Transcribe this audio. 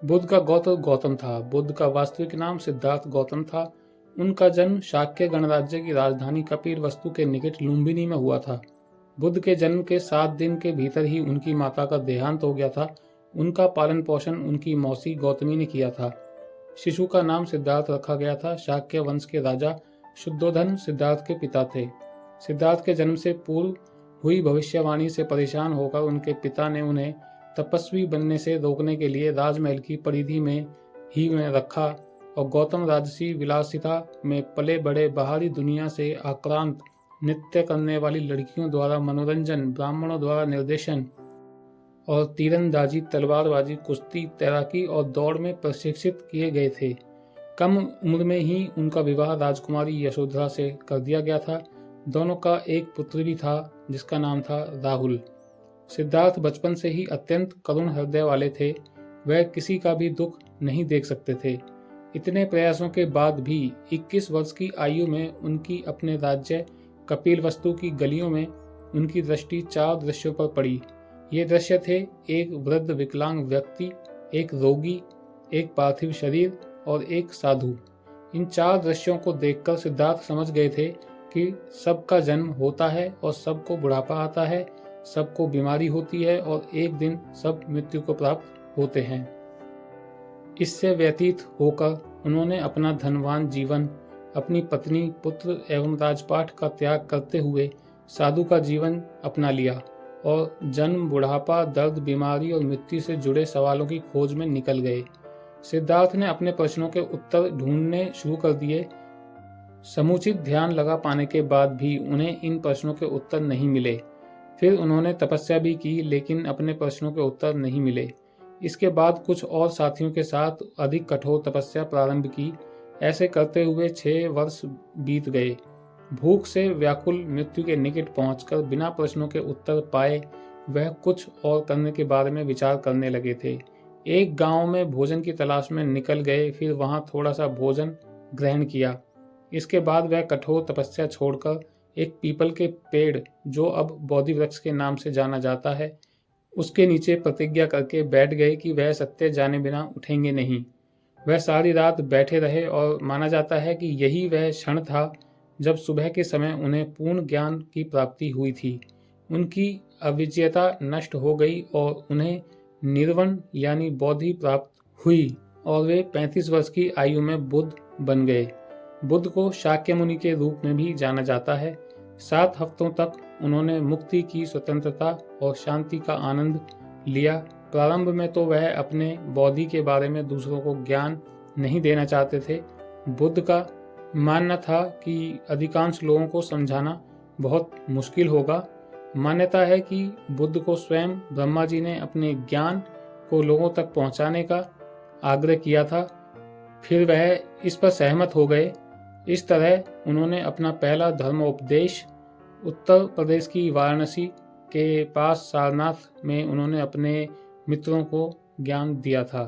बुद्ध का गोत्र गौतम था। बुद्ध का वास्तविक नाम सिद्धार्थ गौतम था। उनका जन्म शाक्य गणराज्य की राजधानी कपिलवस्तु के निकट लुम्बिनी में हुआ था। बुद्ध के जन्म के 7 दिन के भीतर ही उनकी माता का देहांत हो गया था। उनका पालन पोषण उनकी मौसी गौतमी ने किया था। शिशु का नाम सिद्धार्थ रखा गया था। शाक्य वंश के राजा शुद्धोधन सिद्धार्थ के पिता थे। सिद्धार्थ के जन्म से पूर्व हुई भविष्यवाणी से परेशान होकर उनके पिता ने उन्हें तपस्वी बनने से रोकने के लिए राजमहल की परिधि में ही में रखा और गौतम राजसी विलासिता में पले बड़े बाहरी दुनिया से आक्रांत नृत्य करने वाली लड़कियों द्वारा मनोरंजन, ब्राह्मणों द्वारा निर्देशन और तीरंदाजी, तलवारबाजी, कुश्ती, तैराकी और दौड़ में प्रशिक्षित किए गए थे। कम उम्र में ही उनका विवाह राजकुमारी यशोधरा से कर दिया गया था। दोनों का एक पुत्र भी था जिसका नाम था राहुल। सिद्धार्थ बचपन से ही अत्यंत करुण हृदय वाले थे। वह किसी का भी दुख नहीं देख सकते थे। इतने प्रयासों के बाद भी 21 वर्ष की आयु में उनकी अपने राज्य कपिलवस्तु की गलियों में उनकी दृष्टि 4 दृश्यों पर पड़ी। ये दृश्य थे एक वृद्ध विकलांग व्यक्ति, एक रोगी, एक पार्थिव शरीर और एक साधु। इन 4 दृश्यों को देखकर सिद्धार्थ समझ गए थे कि सबका जन्म होता है और सबको बुढ़ापा आता है, सबको बीमारी होती है और एक दिन सब मृत्यु को प्राप्त होते हैं। इससे व्यतीत होकर उन्होंने अपना धनवान जीवन, अपनी पत्नी, पुत्र एवं राजपाट का त्याग करते हुए साधु का जीवन अपना लिया और जन्म, बुढ़ापा, दर्द, बीमारी और मृत्यु से जुड़े सवालों की खोज में निकल गए। सिद्धार्थ ने अपने प्रश्नों के उत्तर ढूंढने शुरू कर दिए। समुचित ध्यान लगा पाने के बाद भी उन्हें इन प्रश्नों के उत्तर नहीं मिले। फिर उन्होंने तपस्या भी की लेकिन अपने प्रश्नों के उत्तर नहीं मिले। इसके बाद कुछ और साथियों के साथ अधिक कठोर तपस्या प्रारंभ की। ऐसे करते हुए 6 वर्ष बीत गए। भूख से व्याकुल मृत्यु के निकट पहुंचकर बिना प्रश्नों के उत्तर पाए वह कुछ और करने के बारे में विचार करने लगे थे। एक गांव में भोजन की तलाश में निकल गए, फिर वहां थोड़ा सा भोजन ग्रहण किया। इसके बाद वह कठोर तपस्या छोड़कर एक पीपल के पेड़, जो अब बोधि वृक्ष के नाम से जाना जाता है, उसके नीचे प्रतिज्ञा करके बैठ गए कि वह सत्य जाने बिना उठेंगे नहीं। वह सारी रात बैठे रहे और माना जाता है कि यही वह क्षण था जब सुबह के समय उन्हें पूर्ण ज्ञान की प्राप्ति हुई थी। उनकी अविज्ञता नष्ट हो गई और उन्हें निर्वाण यानी बोधि प्राप्त हुई और वे 35 वर्ष की आयु में बुद्ध बन गए। बुद्ध को शाक्य मुनि के रूप में भी जाना जाता है। 7 हफ्तों तक उन्होंने मुक्ति की स्वतंत्रता और शांति का आनंद लिया। प्रारंभ में तो वह अपने बोधि के बारे में दूसरों को ज्ञान नहीं देना चाहते थे। बुद्ध का मानना था कि अधिकांश लोगों को समझाना बहुत मुश्किल होगा। मान्यता है कि बुद्ध को स्वयं ब्रह्मा जी ने अपने ज्ञान को लोगों तक पहुंचाने का आग्रह किया था। फिर वह इस पर सहमत हो गए। इस तरह उन्होंने अपना पहला धर्मोपदेश उत्तर प्रदेश की वाराणसी के पास सारनाथ में उन्होंने अपने मित्रों को ज्ञान दिया था।